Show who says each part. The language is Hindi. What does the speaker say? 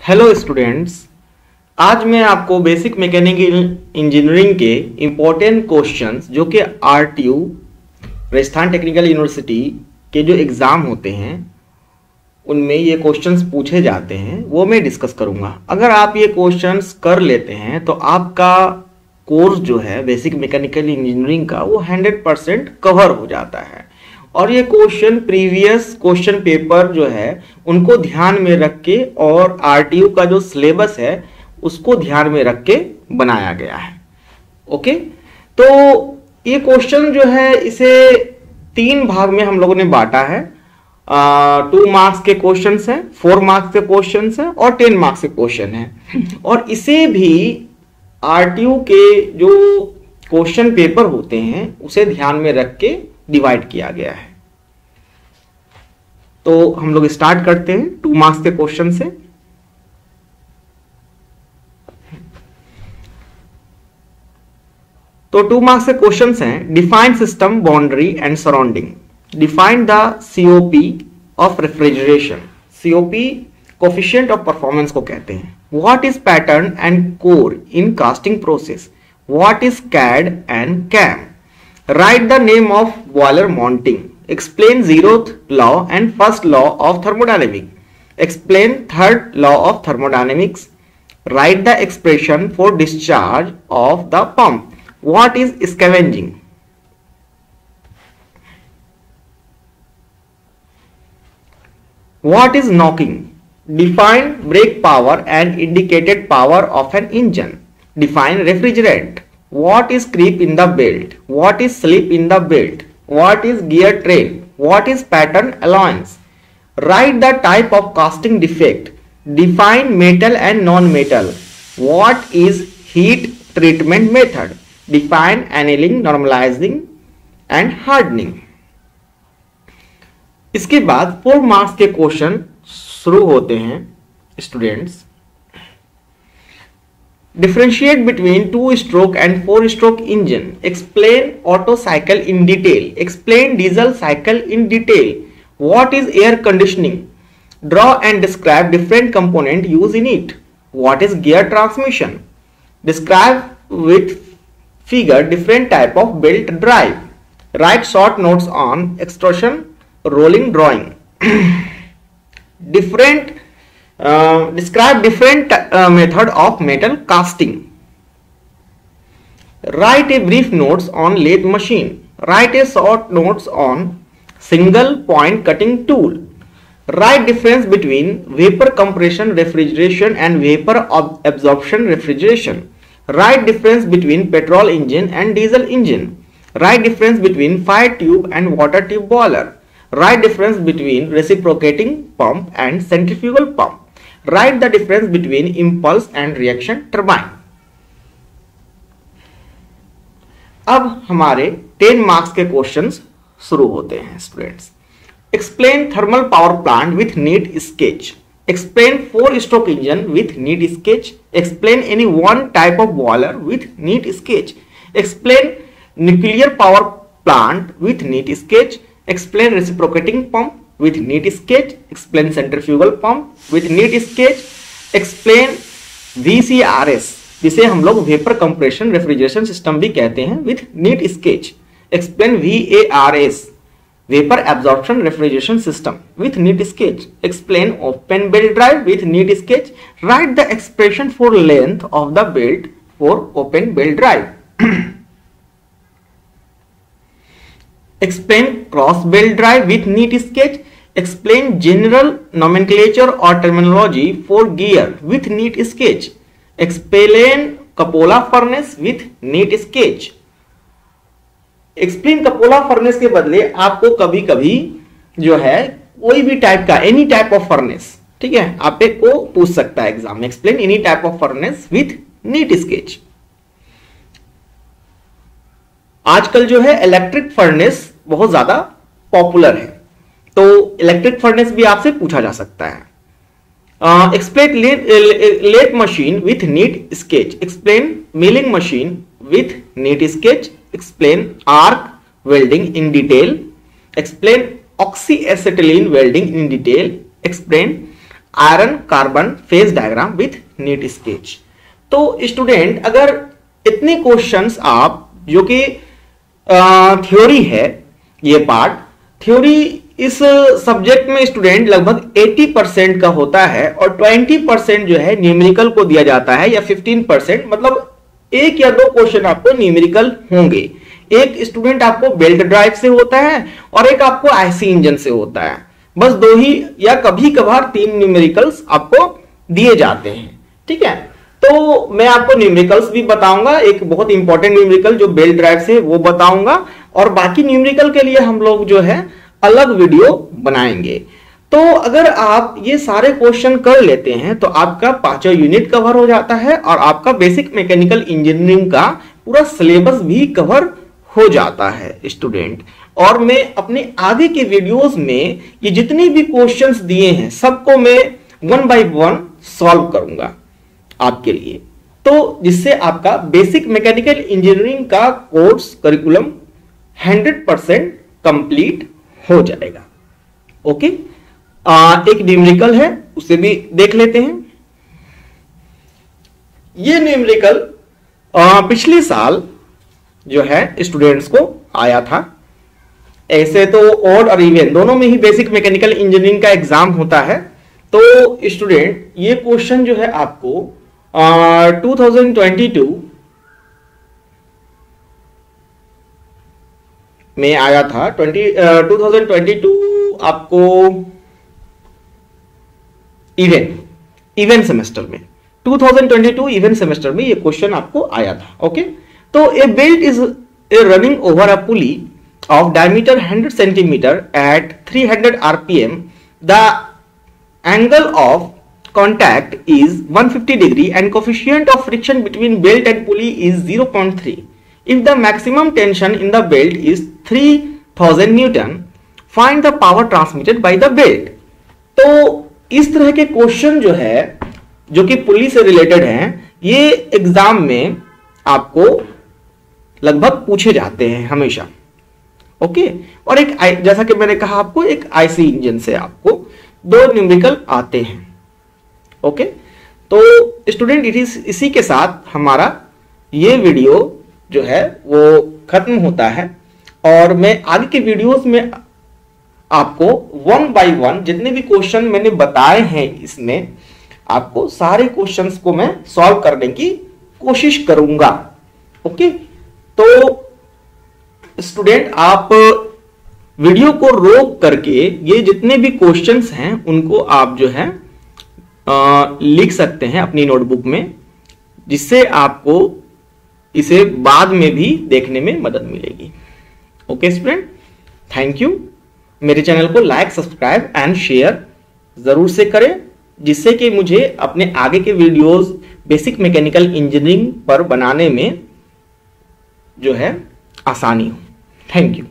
Speaker 1: हेलो स्टूडेंट्स, आज मैं आपको बेसिक मैकेनिकल इंजीनियरिंग के इम्पोर्टेंट क्वेश्चंस जो कि आरटीयू राजस्थान टेक्निकल यूनिवर्सिटी के जो एग्ज़ाम होते हैं उनमें ये क्वेश्चंस पूछे जाते हैं वो मैं डिस्कस करूंगा। अगर आप ये क्वेश्चंस कर लेते हैं तो आपका कोर्स जो है बेसिक मैकेनिकल इंजीनियरिंग का वो 100% कवर हो जाता है। और ये क्वेश्चन प्रीवियस क्वेश्चन पेपर जो है उनको ध्यान में रख के और आरटीयू का जो सिलेबस है उसको ध्यान में रख के बनाया गया है। ओके, तो ये क्वेश्चन जो है इसे 3 भाग में हम लोगों ने बांटा है। 2 मार्क्स के क्वेश्चन है, 4 मार्क्स के क्वेश्चन है और 10 मार्क्स के क्वेश्चन है। और इसे भी आरटीयू के जो क्वेश्चन पेपर होते हैं उसे ध्यान में रख के डिवाइड किया गया है। तो हम लोग स्टार्ट करते हैं 2 मार्क्स के क्वेश्चन से। तो 2 मार्क्स के क्वेश्चंस हैं, define system boundary and surrounding, define the COP of refrigeration. COP coefficient of performance को कहते हैं। What is pattern and core in casting process, what is CAD and CAM. Write the name of boiler mounting. Explain 0th law and 1st law of thermodynamics. Explain 3rd law of thermodynamics. Write the expression for discharge of the pump. What is scavenging? What is knocking? Define brake power and indicated power of an engine. Define refrigerant. What is creep in the belt? What is slip in the belt? What is gear train? What is pattern allowance? Write the type of casting defect. Define metal and non-metal. What is heat treatment method? Define annealing, normalizing and hardening. इसके बाद 4 मार्क्स के क्वेश्चन शुरू होते हैं students. Differentiate between 2-stroke and 4-stroke engine. Explain Otto cycle in detail. Explain diesel cycle in detail. What is air conditioning? Draw and describe different component used in it. What is gear transmission? Describe with figure different type of belt drive. Write short notes on extrusion rolling drawing. Describe different method of metal casting. Write a brief notes on lathe machine. Write a short notes on single point cutting tool. Write difference between vapor compression refrigeration and vapor absorption refrigeration. Write difference between petrol engine and diesel engine. Write difference between fire tube and water tube boiler. Write difference between reciprocating pump and centrifugal pump. Write the difference between impulse and reaction turbine. अब हमारे 10 मार्क्स के क्वेश्चंस शुरू होते हैं students. Explain thermal power plant with neat sketch. Explain 4-stroke engine with neat sketch. Explain any one type of boiler with neat sketch. Explain nuclear power plant with neat sketch. Explain reciprocating pump with neat sketch. Explain centrifugal pump with neat sketch. Explain VCRS जिसे हम लोग वेपर कंप्रेशन रेफ्रिजरेशन सिस्टम भी कहते हैं with neat sketch. Explain VARS vapour absorption refrigeration system with neat sketch. Explain open belt drive with neat sketch. Write the expression for length of the belt for open belt drive. Explain cross belt drive with neat sketch. Explain general nomenclature or terminology for gear with neat sketch. Explain cupola furnace with neat sketch. Explain cupola furnace के बदले आपको कभी कभी जो है कोई भी टाइप का एनी टाइप ऑफ फर्नेस, ठीक है, आप एक को पूछ सकता है एग्जाम में। Explain any type of furnace with neat sketch. आजकल जो है इलेक्ट्रिक फर्नेस बहुत ज्यादा पॉपुलर है, तो इलेक्ट्रिक फर्नेस भी आपसे पूछा जा सकता है। Explain lathe machine with neat sketch. Explain milling machine with neat sketch. Explain arc welding in detail. Explain oxy acetylene welding in detail. Explain iron carbon phase diagram with neat sketch. तो स्टूडेंट अगर इतने क्वेश्चंस आप जो कि थ्योरी है, ये पार्ट थ्योरी इस सब्जेक्ट में स्टूडेंट लगभग 80% का होता है और 20% जो है न्यूमेरिकल को दिया जाता है, या 15%, मतलब एक या दो क्वेश्चन आपको न्यूमेरिकल होंगे। एक स्टूडेंट आपको बेल्ट ड्राइव से होता है और एक आपको आईसी इंजन से होता है, बस दो ही या कभी कभार 3 न्यूमेरिकल्स आपको दिए जाते हैं। ठीक है, तो मैं आपको न्यूमेरिकल्स भी बताऊंगा, एक बहुत इंपॉर्टेंट न्यूमेरिकल जो बेल्ट ड्राइव से वो बताऊंगा, और बाकी न्यूमेरिकल के लिए हम लोग जो है अलग वीडियो बनाएंगे। तो अगर आप ये सारे क्वेश्चन कर लेते हैं तो आपका 5वां यूनिट कवर हो जाता है और आपका बेसिक मैकेनिकल इंजीनियरिंग का पूरा सिलेबस भी कवर हो जाता है स्टूडेंट। और मैं अपने आगे के वीडियोस में ये जितने भी क्वेश्चंस दिए हैं सबको मैं 1 बाय 1 सॉल्व करूंगा आपके लिए, तो जिससे आपका बेसिक मैकेनिकल इंजीनियरिंग का कोर्स करिकुलम 100% कंप्लीट हो जाएगा। ओके, एक न्यूमेरिकल है, उसे भी देख लेते हैं। ये न्यूमेरिकल पिछले साल जो है स्टूडेंट्स को आया था। ऐसे तो ऑड और इवन दोनों में ही बेसिक मैकेनिकल इंजीनियरिंग का एग्जाम होता है। तो स्टूडेंट ये क्वेश्चन जो है आपको 2022 में आया था। 2022 आपको इवेंट सेमेस्टर में, 2022 इवेंट सेमेस्टर में ये क्वेश्चन आपको आया था। ओके, तो a belt is a running over a pulley of diameter 100 centimeter at 300 rpm. The angle of contact is 150 degree and coefficient of friction between belt and pulley is 0.3. If the maximum tension in the belt is 3000 Newton, find the power transmitted by the belt. तो इस तरह के क्वेश्चन जो है जो कि पुली से रिलेटेड हैं, ये एग्जाम में आपको लगभग पूछे जाते हैं हमेशा। ओके, और एक जैसा कि मैंने कहा आपको एक आईसी इंजन से आपको 2 न्यूमेरिकल आते हैं। ओके, तो स्टूडेंट इसी के साथ हमारा ये वीडियो जो है वो खत्म होता है, और मैं आगे के वीडियोस में आपको 1 बाय 1 जितने भी क्वेश्चन मैंने बताए हैं इसमें आपको सारे क्वेश्चंस को मैं सॉल्व करने की कोशिश करूंगा। ओके, तो स्टूडेंट आप वीडियो को रोक करके ये जितने भी क्वेश्चंस हैं उनको आप जो है लिख सकते हैं अपनी नोटबुक में, जिससे आपको इसे बाद में भी देखने में मदद मिलेगी। Okay student, thank you. मेरे चैनल को लाइक, सब्सक्राइब एंड शेयर जरूर से करें, जिससे कि मुझे अपने आगे के वीडियोस बेसिक मैकेनिकल इंजीनियरिंग पर बनाने में जो है आसानी हो। Thank you.